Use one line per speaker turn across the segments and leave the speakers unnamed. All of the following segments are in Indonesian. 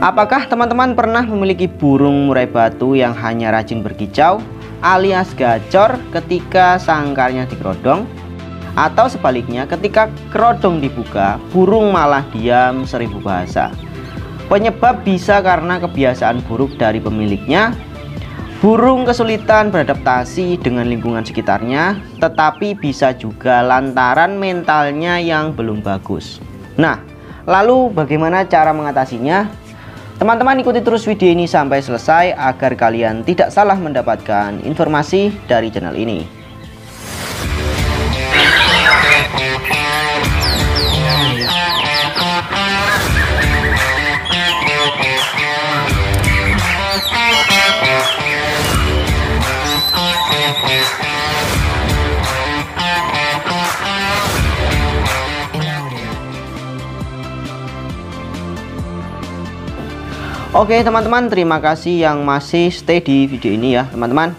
Apakah teman-teman pernah memiliki burung murai batu yang hanya rajin berkicau alias gacor ketika sangkarnya dikerodong? Atau sebaliknya, ketika kerodong dibuka, burung malah diam seribu bahasa? Penyebab bisa karena kebiasaan buruk dari pemiliknya. Burung kesulitan beradaptasi dengan lingkungan sekitarnya, tetapi bisa juga lantaran mentalnya yang belum bagus. Nah, lalu bagaimana cara mengatasinya? Teman-teman ikuti terus video ini sampai selesai agar kalian tidak salah mendapatkan informasi dari channel ini. Oke teman-teman, terima kasih yang masih stay di video ini ya teman-teman.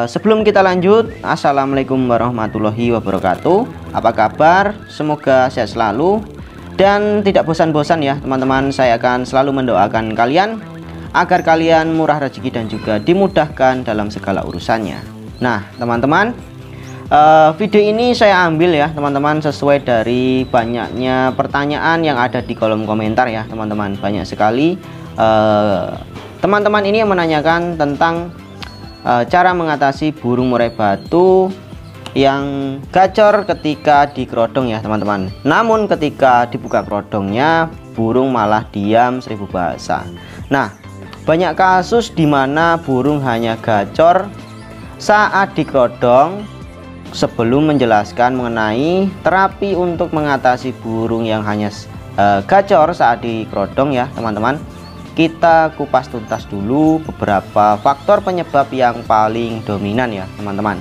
Sebelum kita lanjut, assalamualaikum warahmatullahi wabarakatuh. Apa kabar? Semoga sehat selalu dan tidak bosan-bosan ya teman-teman. Saya akan selalu mendoakan kalian agar kalian murah rezeki dan juga dimudahkan dalam segala urusannya. Nah teman-teman, video ini saya ambil ya teman-teman sesuai dari banyaknya pertanyaan yang ada di kolom komentar ya teman-teman. Banyak sekali teman-teman ini yang menanyakan tentang cara mengatasi burung murai batu yang gacor ketika dikerodong ya teman-teman. Namun ketika dibuka kerodongnya, burung malah diam seribu bahasa. Nah, banyak kasus di mana burung hanya gacor saat dikerodong. Sebelum menjelaskan mengenai terapi untuk mengatasi burung yang hanya gacor saat dikerodong ya teman-teman, kita kupas tuntas dulu beberapa faktor penyebab yang paling dominan ya teman-teman,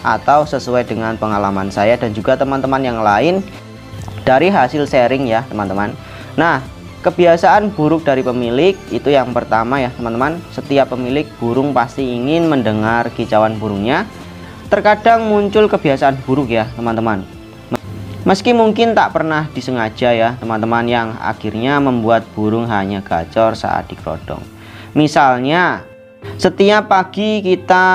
atau sesuai dengan pengalaman saya dan juga teman-teman yang lain dari hasil sharing ya teman-teman. Nah, kebiasaan buruk dari pemilik itu yang pertama ya teman-teman. Setiap pemilik burung pasti ingin mendengar kicauan burungnya. Terkadang muncul kebiasaan buruk ya teman-teman, meski mungkin tak pernah disengaja ya teman-teman, yang akhirnya membuat burung hanya gacor saat dikerodong. Misalnya setiap pagi kita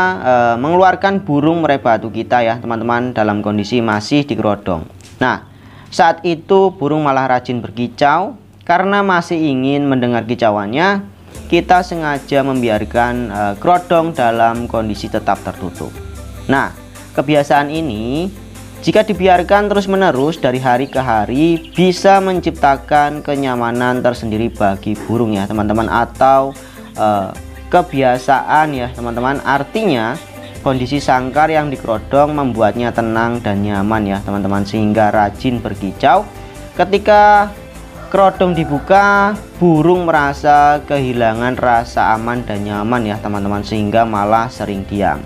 mengeluarkan burung murai batu kita ya teman-teman dalam kondisi masih dikerodong. Nah, saat itu burung malah rajin berkicau. Karena masih ingin mendengar kicauannya, kita sengaja membiarkan kerodong dalam kondisi tetap tertutup. Nah, kebiasaan ini jika dibiarkan terus-menerus dari hari ke hari bisa menciptakan kenyamanan tersendiri bagi burung ya teman-teman, atau kebiasaan ya teman-teman. Artinya kondisi sangkar yang dikerodong membuatnya tenang dan nyaman ya teman-teman, sehingga rajin berkicau. Ketika kerodong dibuka, burung merasa kehilangan rasa aman dan nyaman ya teman-teman, sehingga malah sering diam.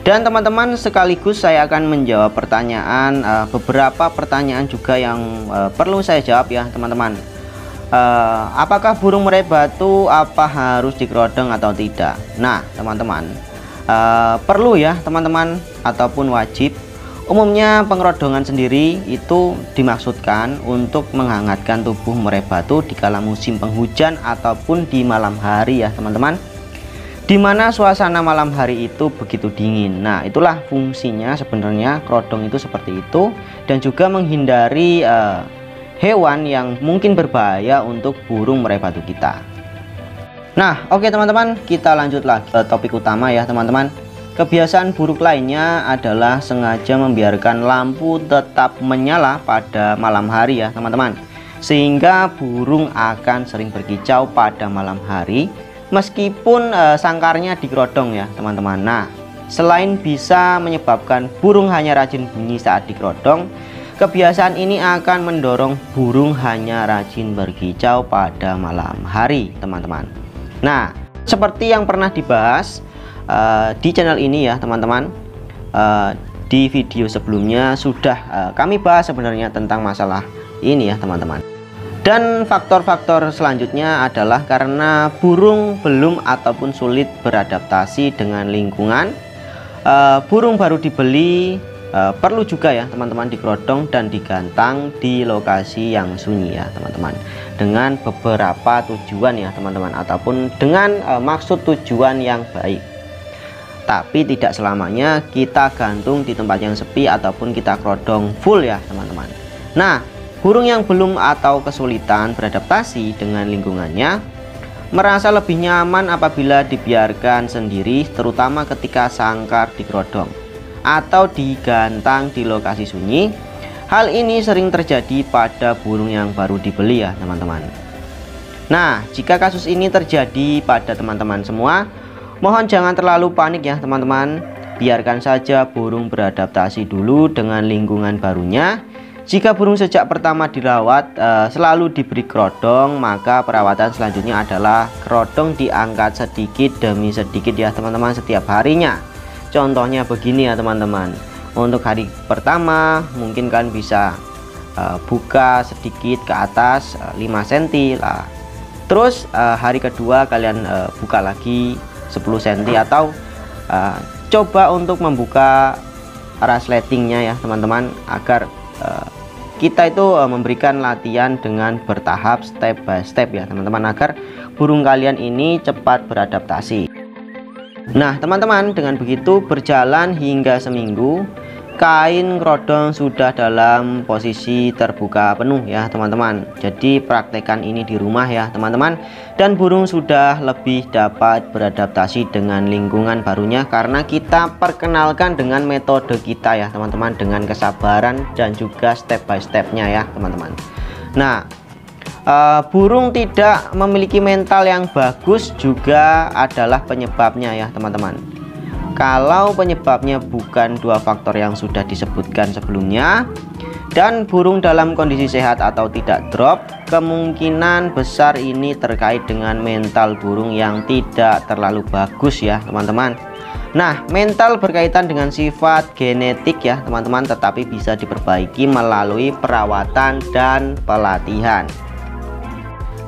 Dan teman-teman, sekaligus saya akan menjawab pertanyaan, beberapa pertanyaan juga yang perlu saya jawab ya teman-teman. Apakah burung murai batu apa harus dikerodong atau tidak? Nah teman-teman, perlu ya teman-teman, ataupun wajib. Umumnya pengerodongan sendiri itu dimaksudkan untuk menghangatkan tubuh murai batu di kala musim penghujan ataupun di malam hari ya teman-teman, dimana suasana malam hari itu begitu dingin. Nah, itulah fungsinya sebenarnya kerodong itu seperti itu, dan juga menghindari hewan yang mungkin berbahaya untuk burung murai batu kita. Nah, oke teman-teman, kita lanjut lagi ke topik utama ya teman-teman. Kebiasaan buruk lainnya adalah sengaja membiarkan lampu tetap menyala pada malam hari ya teman-teman, sehingga burung akan sering berkicau pada malam hari meskipun sangkarnya dikerodong ya teman-teman. Nah, selain bisa menyebabkan burung hanya rajin bunyi saat dikerodong, kebiasaan ini akan mendorong burung hanya rajin berkicau pada malam hari teman-teman. Nah, seperti yang pernah dibahas di channel ini ya teman-teman, di video sebelumnya sudah kami bahas sebenarnya tentang masalah ini ya teman-teman. Dan faktor-faktor selanjutnya adalah karena burung belum ataupun sulit beradaptasi dengan lingkungan. Burung baru dibeli perlu juga ya teman-teman dikerodong dan digantang di lokasi yang sunyi ya teman-teman, dengan beberapa tujuan ya teman-teman, ataupun dengan maksud tujuan yang baik. Tapi tidak selamanya kita gantung di tempat yang sepi ataupun kita kerodong full ya teman-teman. Nah, burung yang belum atau kesulitan beradaptasi dengan lingkungannya merasa lebih nyaman apabila dibiarkan sendiri, terutama ketika sangkar dikerodong atau digantang di lokasi sunyi. Hal ini sering terjadi pada burung yang baru dibeli ya teman-teman. Nah, jika kasus ini terjadi pada teman-teman semua, mohon jangan terlalu panik ya teman-teman. Biarkan saja burung beradaptasi dulu dengan lingkungan barunya. Jika burung sejak pertama dirawat selalu diberi kerodong, maka perawatan selanjutnya adalah kerodong diangkat sedikit demi sedikit ya teman-teman setiap harinya. Contohnya begini ya teman-teman. Untuk hari pertama mungkin kan bisa buka sedikit ke atas 5 cm lah. Terus hari kedua kalian buka lagi 10 cm, atau coba untuk membuka resletingnya ya teman-teman, agar kita itu memberikan latihan dengan bertahap, step by step ya teman-teman, agar burung kalian ini cepat beradaptasi. Nah teman-teman, dengan begitu berjalan hingga seminggu, kain kerodong sudah dalam posisi terbuka penuh ya teman-teman. Jadi praktekkan ini di rumah ya teman-teman, dan burung sudah lebih dapat beradaptasi dengan lingkungan barunya, karena kita perkenalkan dengan metode kita ya teman-teman, dengan kesabaran dan juga step by stepnya ya teman-teman. Nah, burung tidak memiliki mental yang bagus juga adalah penyebabnya ya teman-teman. Kalau penyebabnya bukan dua faktor yang sudah disebutkan sebelumnya, dan burung dalam kondisi sehat atau tidak drop, kemungkinan besar ini terkait dengan mental burung yang tidak terlalu bagus ya teman-teman. Nah, mental berkaitan dengan sifat genetik ya teman-teman, tetapi bisa diperbaiki melalui perawatan dan pelatihan.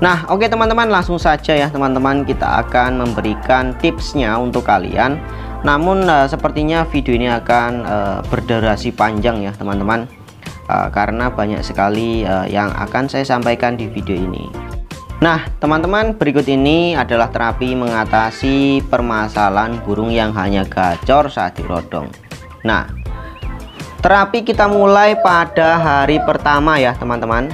Nah, oke teman-teman, langsung saja ya teman-teman, kita akan memberikan tipsnya untuk kalian. Namun sepertinya video ini akan berdurasi panjang ya teman-teman, karena banyak sekali yang akan saya sampaikan di video ini. Nah teman-teman, berikut ini adalah terapi mengatasi permasalahan burung yang hanya gacor saat dirodong. Nah, terapi kita mulai pada hari pertama ya teman-teman.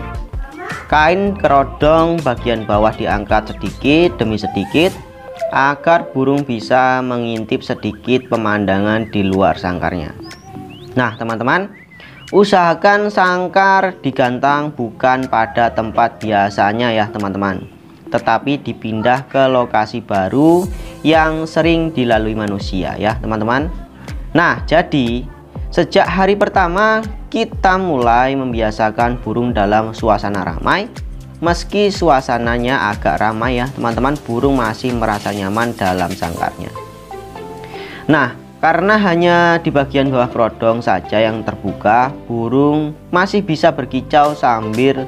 Kain kerodong bagian bawah diangkat sedikit demi sedikit agar burung bisa mengintip sedikit pemandangan di luar sangkarnya. Nah teman-teman, usahakan sangkar digantang bukan pada tempat biasanya ya teman-teman, tetapi dipindah ke lokasi baru yang sering dilalui manusia ya teman-teman. Nah, jadi sejak hari pertama kita mulai membiasakan burung dalam suasana ramai. Meski suasananya agak ramai ya teman-teman, burung masih merasa nyaman dalam sangkarnya. Nah, karena hanya di bagian bawah kerodong saja yang terbuka, burung masih bisa berkicau sambil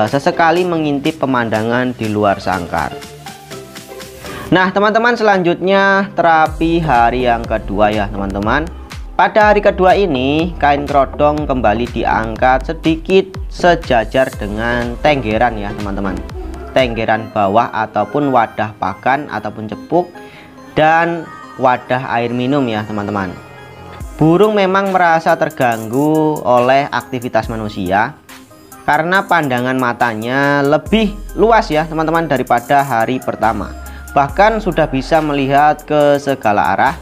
sesekali mengintip pemandangan di luar sangkar. Nah teman-teman, selanjutnya terapi hari yang kedua ya teman-teman. Pada hari kedua ini, kain kerodong kembali diangkat sedikit sejajar dengan tenggeran ya teman-teman. Tenggeran bawah ataupun wadah pakan ataupun cepuk dan wadah air minum ya teman-teman. Burung memang merasa terganggu oleh aktivitas manusia karena pandangan matanya lebih luas ya teman-teman daripada hari pertama. Bahkan sudah bisa melihat ke segala arah.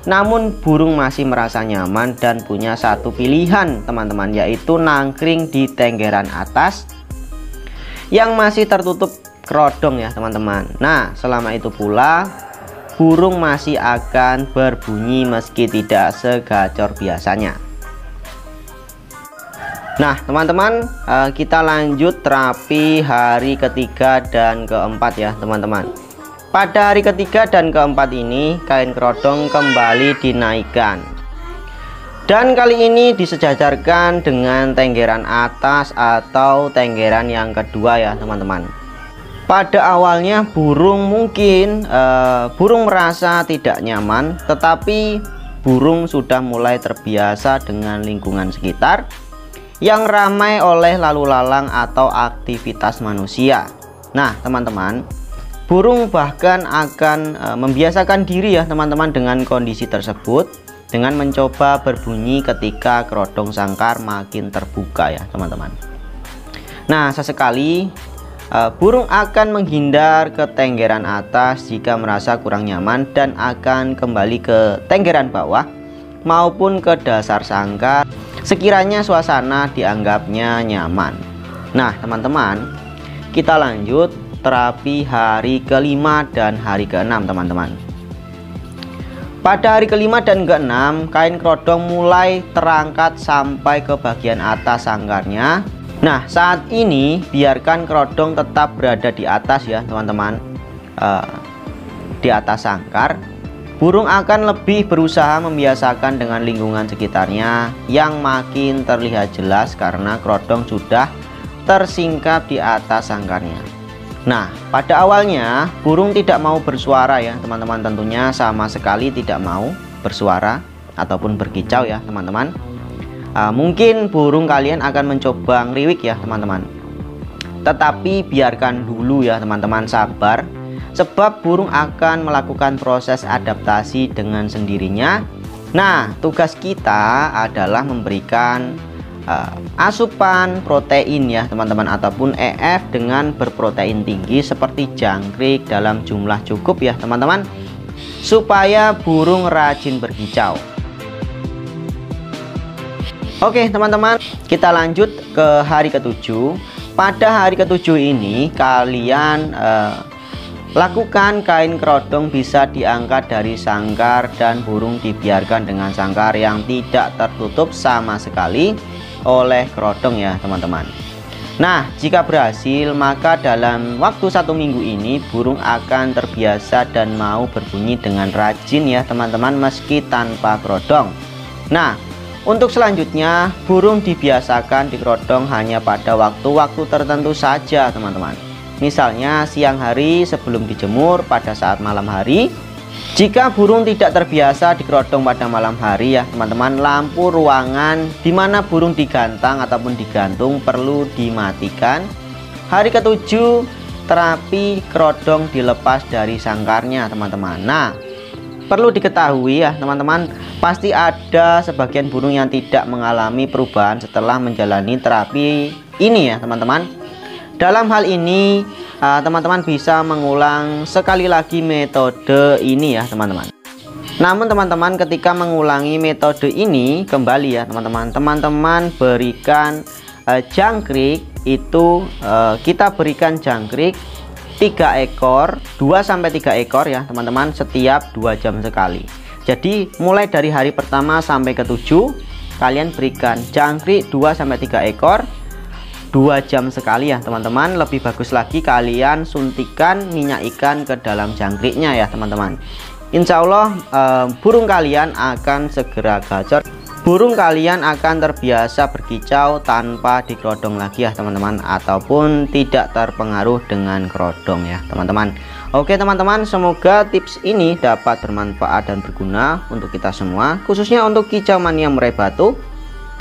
Namun burung masih merasa nyaman dan punya satu pilihan teman-teman, yaitu nangkring di tenggeran atas yang masih tertutup kerodong ya teman-teman. Nah, selama itu pula burung masih akan berbunyi meski tidak segacor biasanya. Nah teman-teman, kita lanjut terapi hari ketiga dan keempat ya teman-teman. Pada hari ketiga dan keempat ini, kain kerodong kembali dinaikkan, dan kali ini disejajarkan dengan tenggeran atas atau tenggeran yang kedua ya teman-teman. Pada awalnya burung merasa tidak nyaman, tetapi burung sudah mulai terbiasa dengan lingkungan sekitar yang ramai oleh lalu lalang atau aktivitas manusia. Nah teman-teman, burung bahkan akan membiasakan diri ya teman-teman dengan kondisi tersebut, dengan mencoba berbunyi ketika kerodong sangkar makin terbuka ya teman-teman. Nah sesekali burung akan menghindar ke tenggeran atas jika merasa kurang nyaman dan akan kembali ke tenggeran bawah maupun ke dasar sangkar sekiranya suasana dianggapnya nyaman. Nah teman-teman, kita lanjut terapi hari kelima dan hari keenam teman-teman. Pada hari kelima dan keenam, kain kerodong mulai terangkat sampai ke bagian atas sangkarnya. Nah saat ini biarkan kerodong tetap berada di atas ya teman-teman, di atas sangkar. Burung akan lebih berusaha membiasakan dengan lingkungan sekitarnya yang makin terlihat jelas karena kerodong sudah tersingkap di atas sangkarnya. Nah pada awalnya burung tidak mau bersuara ya teman-teman, tentunya sama sekali tidak mau bersuara ataupun berkicau ya teman-teman. Mungkin burung kalian akan mencoba ngeriwik ya teman-teman, tetapi biarkan dulu ya teman-teman, sabar, sebab burung akan melakukan proses adaptasi dengan sendirinya. Nah tugas kita adalah memberikan asupan protein ya teman-teman, ataupun EF dengan berprotein tinggi seperti jangkrik dalam jumlah cukup ya teman-teman, supaya burung rajin berkicau. Oke teman-teman, kita lanjut ke hari ketujuh. Pada hari ketujuh ini kalian lakukan kain kerodong bisa diangkat dari sangkar dan burung dibiarkan dengan sangkar yang tidak tertutup sama sekali oleh kerodong ya teman-teman. Nah jika berhasil, maka dalam waktu 1 minggu ini burung akan terbiasa dan mau berbunyi dengan rajin ya teman-teman, meski tanpa kerodong. Nah untuk selanjutnya, burung dibiasakan di kerodong hanya pada waktu-waktu tertentu saja teman-teman. Misalnya siang hari sebelum dijemur, pada saat malam hari. Jika burung tidak terbiasa di kerodong pada malam hari ya teman-teman, lampu ruangan di mana burung digantang ataupun digantung perlu dimatikan. Hari ketujuh, terapi kerodong dilepas dari sangkarnya teman-teman. Nah perlu diketahui ya teman-teman, pasti ada sebagian burung yang tidak mengalami perubahan setelah menjalani terapi ini ya teman-teman. Dalam hal ini teman-teman bisa mengulang sekali lagi metode ini ya teman-teman. Namun teman-teman, ketika mengulangi metode ini kembali ya teman-teman, teman-teman berikan jangkrik itu, kita berikan jangkrik 3 ekor, 2-3 ekor ya teman-teman, setiap 2 jam sekali. Jadi mulai dari hari pertama sampai ke-7 kalian berikan jangkrik 2-3 ekor 2 jam sekali ya teman-teman. Lebih bagus lagi kalian suntikan minyak ikan ke dalam jangkriknya ya teman-teman. Insya Allah burung kalian akan segera gacor. Burung kalian akan terbiasa berkicau tanpa dikerodong lagi ya teman-teman, ataupun tidak terpengaruh dengan kerodong ya teman-teman. Oke teman-teman, semoga tips ini dapat bermanfaat dan berguna untuk kita semua, khususnya untuk kicau mania murai batu.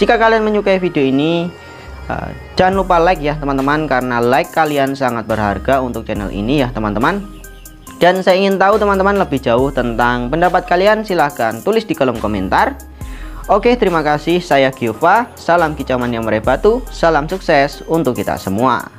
Jika kalian menyukai video ini, jangan lupa like ya teman-teman, karena like kalian sangat berharga untuk channel ini ya teman-teman. Dan saya ingin tahu teman-teman lebih jauh tentang pendapat kalian, silahkan tulis di kolom komentar. Oke, terima kasih. Saya Giova. Salam kicau mania murai batu. Salam sukses untuk kita semua.